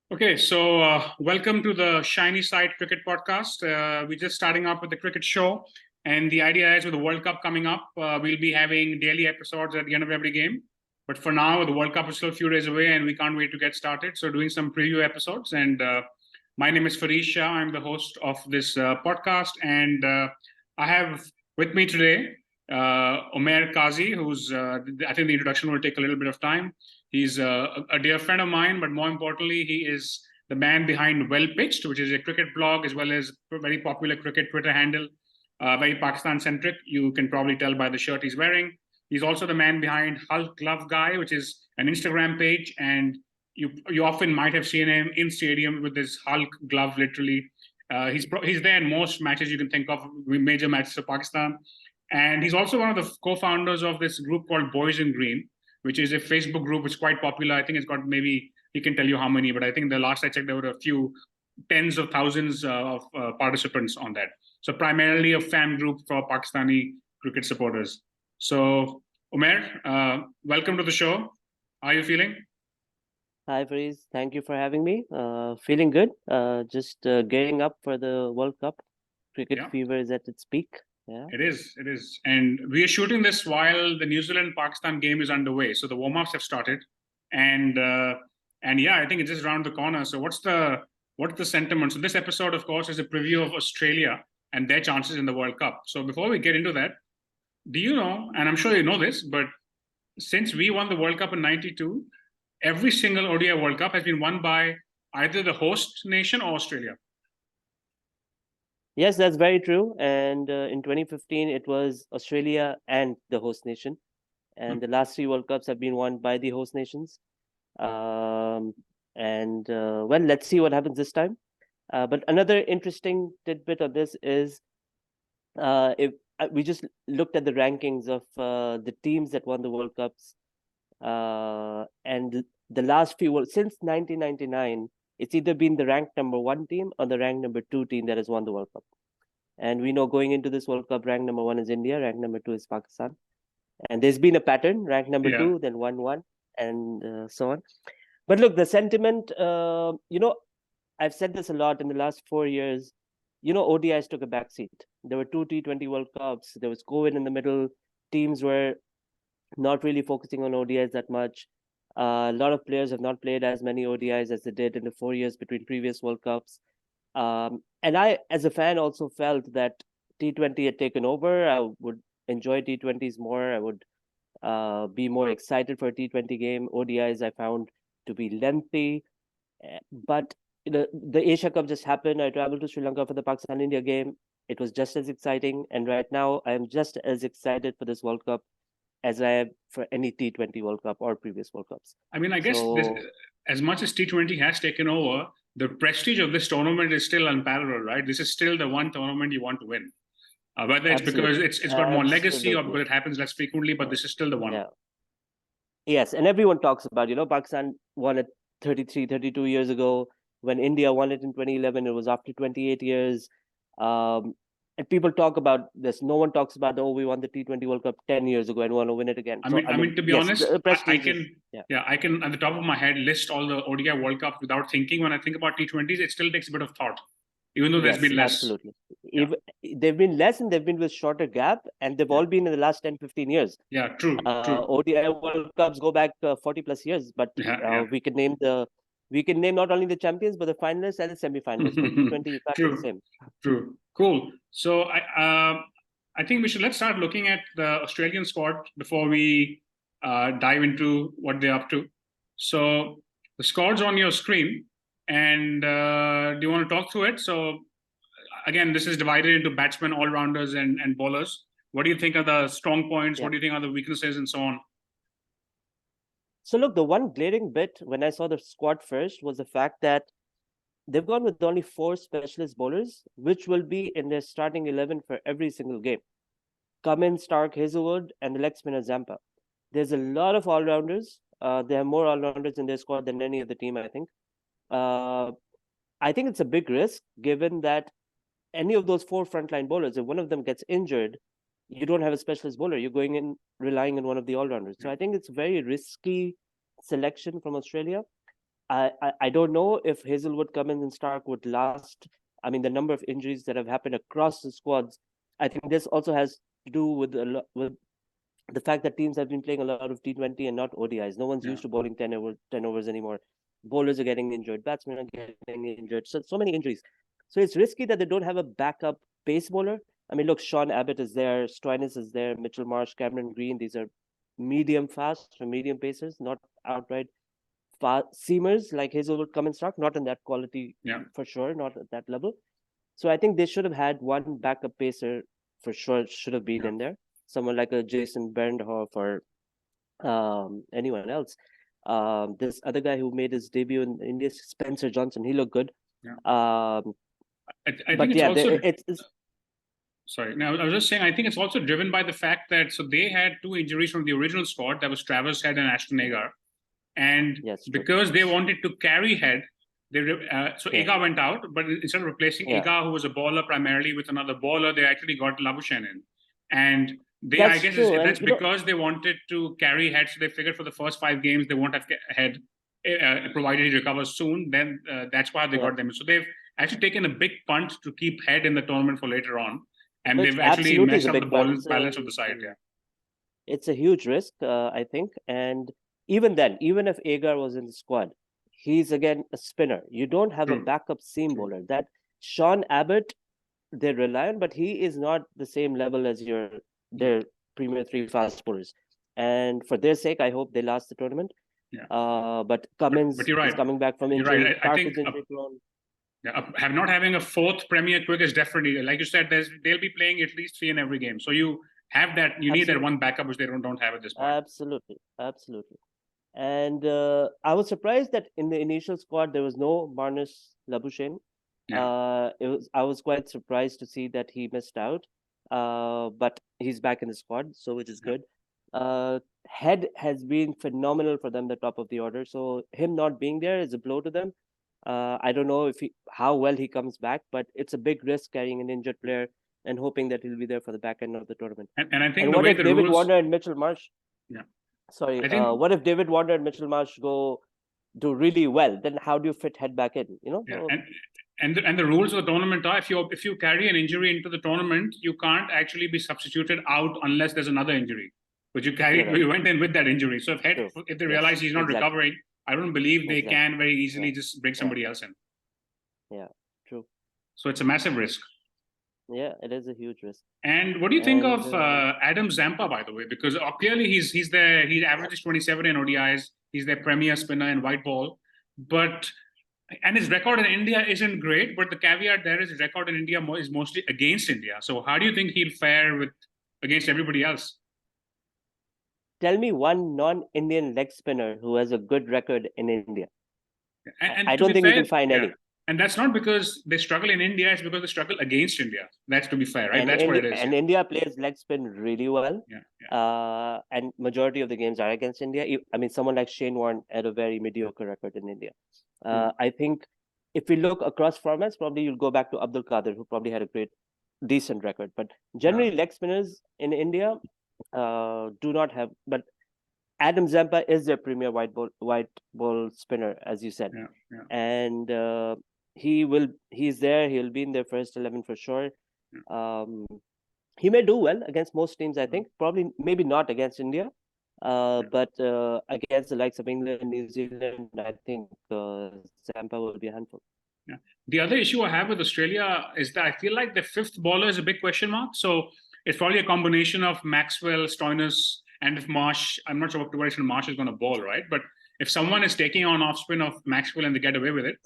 Okay, so welcome to the Shiny Side Cricket Podcast. We're just starting up with the cricket show, and the idea is with the World Cup coming up, we'll be having daily episodes at the end of every game. But for now, the World Cup is still a few days away, and we can't wait to get started. So, doing some preview episodes. And my name is Fareed Shah. I'm the host of this podcast, and I have with me today Umair Qazi, who's I think the introduction will take a little bit of time. He's a dear friend of mine, but more importantly, he is the man behind Well Pitched, which is a cricket blog as well as a very popular cricket Twitter handle, very Pakistan centric. You can probably tell by the shirt he's wearing. He's also the man behind Hulk Glove Guy, which is an Instagram page, and you often might have seen him in stadium with this Hulk glove, literally. He's there in most matches you can think of, major matches of Pakistan, and he's also one of the co-founders of this group called Boys in Green, which is a Facebook group which is quite popular. I think it's got maybe, he can tell you how many, but I think the last I checked, there were a few tens of thousands of participants on that. So primarily a fan group for Pakistani cricket supporters. So Umair, welcome to the show. How are you feeling? Hi, Fareez. Thank you for having me. Feeling good. Just gearing up for the World Cup. Cricket Yeah. fever is at its peak. Yeah. It is. It is. And we are shooting this while the New Zealand-Pakistan game is underway. So the warm-ups have started. And yeah, I think it's just around the corner. So what's the sentiment? So this episode, of course, is a preview of Australia and their chances in the World Cup. So before we get into that, do you know, and I'm sure you know this, but since we won the World Cup in 92, every single ODI World Cup has been won by either the host nation or Australia. Yes, that's very true. And in 2015, it was Australia and the host nation. And the last three World Cups have been won by the host nations. Well, let's see what happens this time. But another interesting tidbit of this is if we just looked at the rankings of the teams that won the World Cups, and the last few since 1999, it's either been the ranked number one team or the ranked number two team that has won the World Cup. And we know going into this World Cup, ranked number one is India, ranked number two is Pakistan. And there's been a pattern: ranked number two, then 1-1, and so on. But look, the sentiment, I've said this a lot in the last 4 years. ODIs took a backseat. There were two T20 World Cups. There was COVID in the middle. Teams were not really focusing on ODIs that much. A lot of players have not played as many ODIs as they did in the 4 years between previous World Cups. And I, as a fan, also felt that T20 had taken over. I would enjoy T20s more. I would be more excited for a T20 game. ODIs I found to be lengthy. But the Asia Cup just happened. I traveled to Sri Lanka for the Pakistan-India game. It was just as exciting. And right now, I am just as excited for this World Cup as I am for any T20 World Cup or previous World Cups. I mean, I guess as much as T20 has taken over, the prestige of this tournament is still unparalleled, right? This is still the one tournament you want to win. Whether it's because it's got more legacy or because it happens less frequently, but this is still the one. Yeah. Yes, and everyone talks about, Pakistan won it 32 years ago. When India won it in 2011, it was after 28 years. And people talk about this. No one talks about, we won the T20 World Cup 10 years ago and want to win it again. I mean, to be honest, I can, at the top of my head, list all the ODI World Cup without thinking. When I think about T20s, it still takes a bit of thought, even though there's been less. Absolutely. They've been less and they've been with shorter gap, and they've all been in the last 10, 15 years. Yeah, true. ODI World Cups go back 40 plus years, but we can name not only the champions, but the finalists and the semi-finalists. But T20, you can't do the same. True. Cool. So I think let's start looking at the Australian squad before we dive into what they're up to. So the squad's on your screen, and do you want to talk through it? So again, this is divided into batsmen, all-rounders, and bowlers. What do you think are the strong points? What do you think are the weaknesses, and so on? So look, the one glaring bit when I saw the squad first was the fact that they've gone with only 4 specialist bowlers, which will be in their starting 11 for every single game. Cummins, Stark, Hazelwood, and the leg spinner Zampa. There's a lot of all-rounders. They have more all-rounders in their squad than any other team, I think. I think it's a big risk, given that any of those 4 frontline bowlers, if one of them gets injured, you don't have a specialist bowler. You're going in relying on one of the all-rounders. So I think it's a very risky selection from Australia. I don't know if Hazelwood, Cummins, and Stark would last. I mean, the number of injuries that have happened across the squads. I think this also has to do with with the fact that teams have been playing a lot of T20 and not ODIs. No one's used to bowling 10 overs anymore. Bowlers are getting injured, batsmen are getting injured. So many injuries. So it's risky that they don't have a backup pace bowler. I mean, look, Sean Abbott is there, Stoinis is there, Mitchell Marsh, Cameron Green. These are medium fast or medium pacers, not outright seamers like Hazelwood, Cummins, Stark. Not in that quality, for sure, not at that level. So I think they should have had one backup pacer for sure. Should have been in there. Someone like a Jason Berndhoff or anyone else. This other guy who made his debut in India, Spencer Johnson, he looked good. I think it's also... it's Sorry. Now, I was just saying, I think it's also driven by the fact that, so they had 2 injuries from the original squad. That was Travis Head and Ashton Agar. And because they wanted to carry Head, Agar went out, but instead of replacing Agar, who was a bowler primarily, with another bowler, they actually got Labuschagne in. And I guess that's because they wanted to carry Head, so they figured for the first 5 games, they won't have Head, provided he recovers soon. Then that's why they got them. So they've actually taken a big punt to keep Head in the tournament for later on. And they've actually messed up the balance of the side. It's a huge risk, I think. And even then, even if Agar was in the squad, he's again a spinner. You don't have a backup seam bowler. That Sean Abbott, they rely on, but he is not the same level as their premier 3 fast bowlers. And for their sake, I hope they last the tournament. But Cummins is coming back from injury. Right. I think not having a 4th Premier quick is definitely, like you said, they'll be playing at least 3 in every game. So you have that. You need that one backup, which they don't have at this point. Absolutely. And I was surprised that in the initial squad there was no Marnus Labuschagne. I was quite surprised to see that he missed out. But he's back in the squad, so which is good. Head has been phenomenal for them, the top of the order. So him not being there is a blow to them. I don't know how well he comes back, but it's a big risk carrying an injured player and hoping that he'll be there for the back end of the tournament. And I think what if David Warner and Mitchell Marsh? Sorry, what if David Warner and Mitchell Marsh do really well? Then how do you fit Head back in? And the rules of the tournament are, if you carry an injury into the tournament, you can't actually be substituted out unless there's another injury. But you went in with that injury. So if they realize he's not recovering, I don't believe they can very easily just bring somebody else in. Yeah, true. So it's a massive risk. Yeah, it is a huge risk. And what do you think of Adam Zampa, by the way? Because clearly he averages 27 in ODIs. He's their premier spinner in white ball. And his record in India isn't great, but the caveat there is his record in India is mostly against India. So how do you think he'll fare against everybody else? Tell me one non-Indian leg spinner who has a good record in India. And I don't think you can find any. And that's not because they struggle in India, it's because they struggle against India. That's to be fair, right? That's what it is. And India plays leg spin really well. And majority of the games are against India. I mean, someone like Shane Warne had a very mediocre record in India. I think if we look across formats, probably you'll go back to Abdul Qadir, who probably had a decent record. But generally, leg spinners in India do not have. But Adam Zampa is their premier white ball spinner, as you said, and he's there. He'll be in their first 11 for sure. He may do well against most teams. I think maybe not against India, but against the likes of England and New Zealand, I think Zampa will be a handful. The other issue I have with Australia is that I feel like the 5th bowler is a big question mark. So it's probably a combination of Maxwell, Stoinis, and if Marsh, I'm not sure what direction Marsh is going to bowl, right? But if someone is taking on off spin of Maxwell and they get away with it,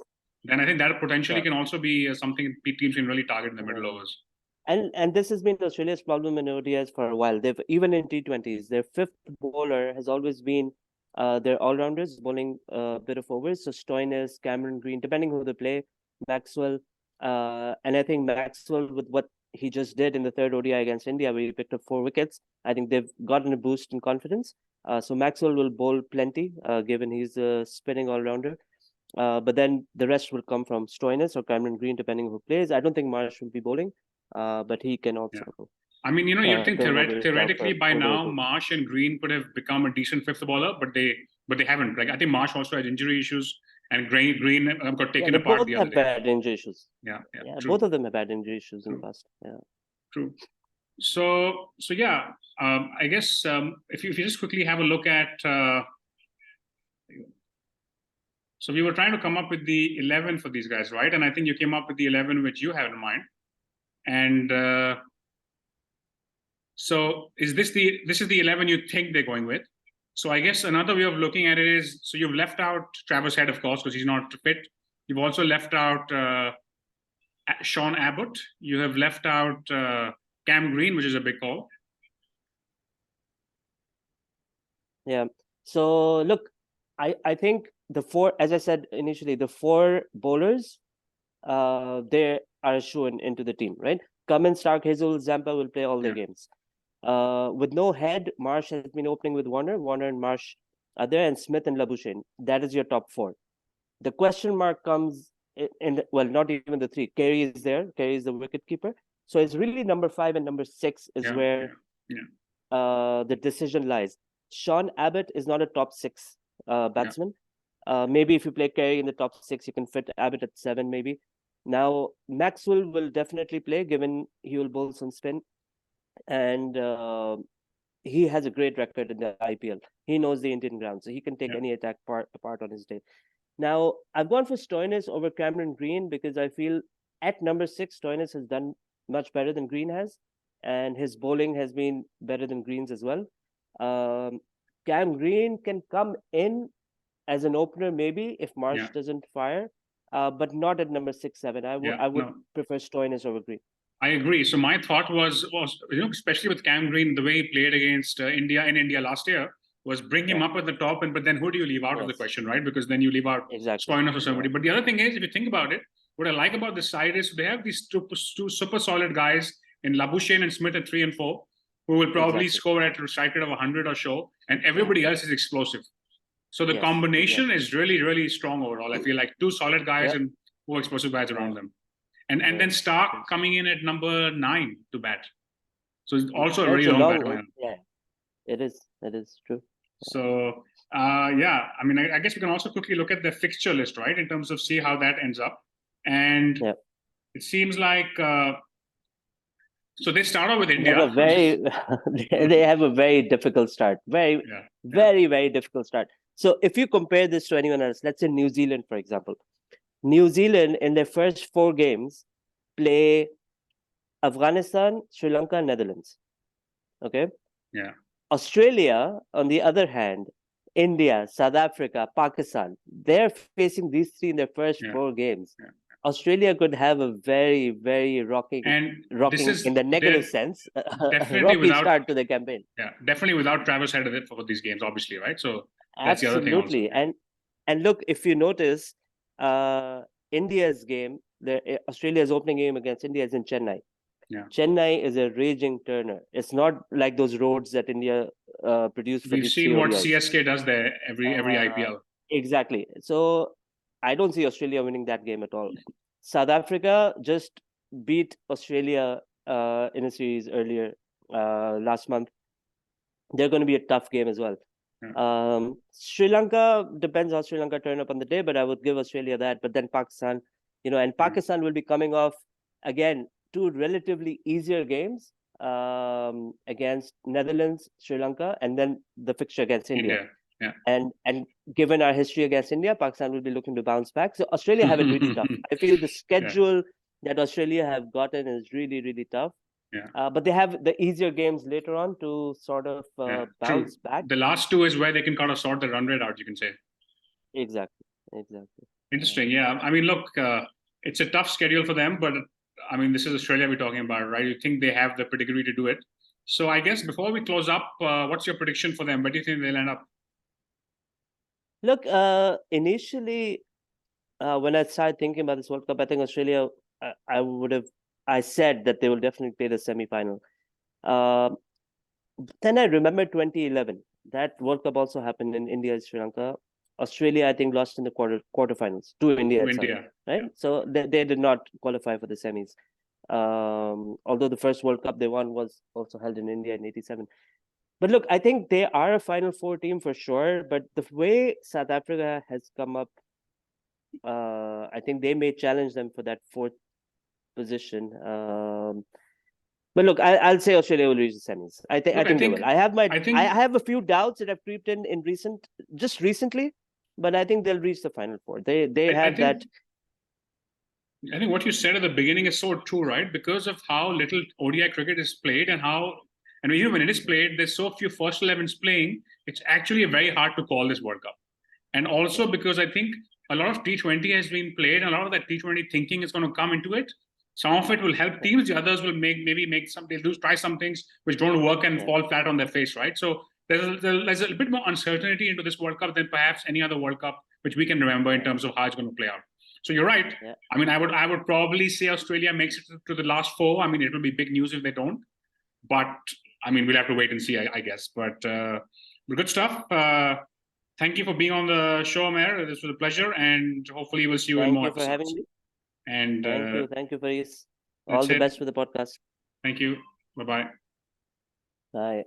then I think that potentially can also be something teams can really target in the middle overs. And this has been Australia's problem in ODIs for a while. Even in T20s, their 5th bowler has always been their all-rounders bowling a bit of overs. So Stoinis, Cameron Green, depending who they play, Maxwell. And I think Maxwell, with what he just did in the 3rd ODI against India, where he picked up 4 wickets, I think they've gotten a boost in confidence. So Maxwell will bowl plenty, given he's a spinning all-rounder. But then the rest will come from Stoinis or Cameron Green, depending who plays. I don't think Marsh will be bowling, but he can also. I mean, you think theoretically by now Marsh and Green could have become a decent 5th bowler, but they haven't. Like I think Marsh also has injury issues, and Green got taken they apart both the other have day. bad injury issues. Yeah, true, Both of them have bad injury issues in the true, past. Yeah. true. So yeah, I guess if you just quickly have a look at. So we were trying to come up with the 11 for these guys, right? And I think you came up with the 11 which you have in mind. And so is this is the 11 you think they're going with? So I guess another way of looking at it is, so you've left out Travis Head, of course, because he's not fit. You've also left out Sean Abbott. You have left out Cam Green, which is a big call. Yeah. So look, I think the four, as I said initially, the four bowlers, they are shown into the team, right? Cummins, Stark, Hazel, Zampa will play all their games. With no Head, Marsh has been opening with Warner. Warner and Marsh are there, and Smith and Labuschagne. That is your top four. The question mark comes well, not even the three. Carey is there. Carey is the wicket keeper. So it's really number 5 and number 6 is where the decision lies. Sean Abbott is not a top 6 batsman. Maybe if you play Carey in the top 6, you can fit Abbott at 7, maybe. Now, Maxwell will definitely play, given he will bowl some spin. And he has a great record in the IPL. He knows the Indian ground, so he can take any attack apart on his day. Now, I've gone for Stoinis over Cameron Green because I feel at number 6, Stoinis has done much better than Green has, and his bowling has been better than Green's as well. Cam Green can come in as an opener, maybe, if Marsh doesn't fire, but not at number 6, 7. I would prefer Stoinis over Green. I agree. So my thought was especially with Cam Green, the way he played against India in India last year, was bring him up at the top, but then who do you leave out of the question, right? Because then you leave out Stoinis or somebody. But the other thing is, if you think about it, what I like about this side is they have these two super solid guys in Labuschagne and Smith at 3 and 4, who will probably score at a strike rate of 100 or so, and everybody else is explosive. So the combination is really, really strong overall. I feel like 2 solid guys and 4 explosive guys around them. And then Stark coming in at number 9 to bat. So it's also a very long bat. Yeah, it is true. So, I mean, I guess we can also quickly look at the fixture list, right? In terms of see how that ends up. And it seems like, so they start off with India. They have a very difficult start. Very difficult start. So if you compare this to anyone else, let's say New Zealand, for example. New Zealand, in their first 4 games, play Afghanistan, Sri Lanka, Netherlands. Okay? Yeah. Australia, on the other hand, India, South Africa, Pakistan, they're facing these 3 in their first 4 games. Yeah. Australia could have a very, very rocking in the negative sense, rocky start to the campaign. Yeah, definitely without Travis Head for these games, obviously, right? So that's the other thing also. And look, if you notice, India's game, Australia's opening game against India is in Chennai. Yeah. Chennai is a raging turner. It's not like those roads that India produce. We've seen what CSK does there every IPL. Exactly. So I don't see Australia winning that game at all. South Africa just beat Australia in a series earlier last month. They're going to be a tough game as well. Sri Lanka, depends how Sri Lanka turn up on the day, but I would give Australia that. But then Pakistan, and Pakistan will be coming off again 2 relatively easier games against Netherlands, Sri Lanka, and then the fixture against India. Yeah. And given our history against India, Pakistan will be looking to bounce back. So Australia have it really tough. I feel the schedule that Australia have gotten is really, really tough. Yeah. But they have the easier games later on to sort of bounce back. The last 2 is where they can kind of sort the run rate out, you can say. Exactly. Interesting. Yeah. I mean, look, it's a tough schedule for them, but I mean, this is Australia we're talking about, right? You think they have the pedigree to do it. So I guess before we close up, what's your prediction for them? Where do you think they'll end up? Look, initially, when I started thinking about this World Cup, I think Australia, I said that they will definitely play the semi-final. Then I remember 2011. That World Cup also happened in India and Sri Lanka. Australia, I think, lost in the quarterfinals to India. Right? So they did not qualify for the semis. Although the first World Cup they won was also held in India in '87. But look, I think they are a Final Four team for sure. But the way South Africa has come up I think they may challenge them for that fourth position. But look, I'll say Australia will reach the semis. I think they will. I have a few doubts that have creeped in recently, but I think they'll reach the final four. They have that. I think what you said at the beginning is so true, right? Because of how little ODI cricket is played and even when it is played, there's so few first 11s playing. It's actually very hard to call this World Cup. And also because I think a lot of T20 has been played, and a lot of that T20 thinking is going to come into it. Some of it will help teams, the others will try some things which don't work and fall flat on their face, right? So there's a bit more uncertainty into this World Cup than perhaps any other World Cup which we can remember in terms of how it's going to play out. So you're right. Yeah. I mean, I would probably say Australia makes it to the last four. I mean, it will be big news if they don't. But I mean, we'll have to wait and see, I guess. But good stuff. Thank you for being on the show, Umair. This was a pleasure, and hopefully we'll see you in more episodes. Thank you for having me. And thank you, Faris. All the best for the podcast. Thank you. Bye-bye. Bye.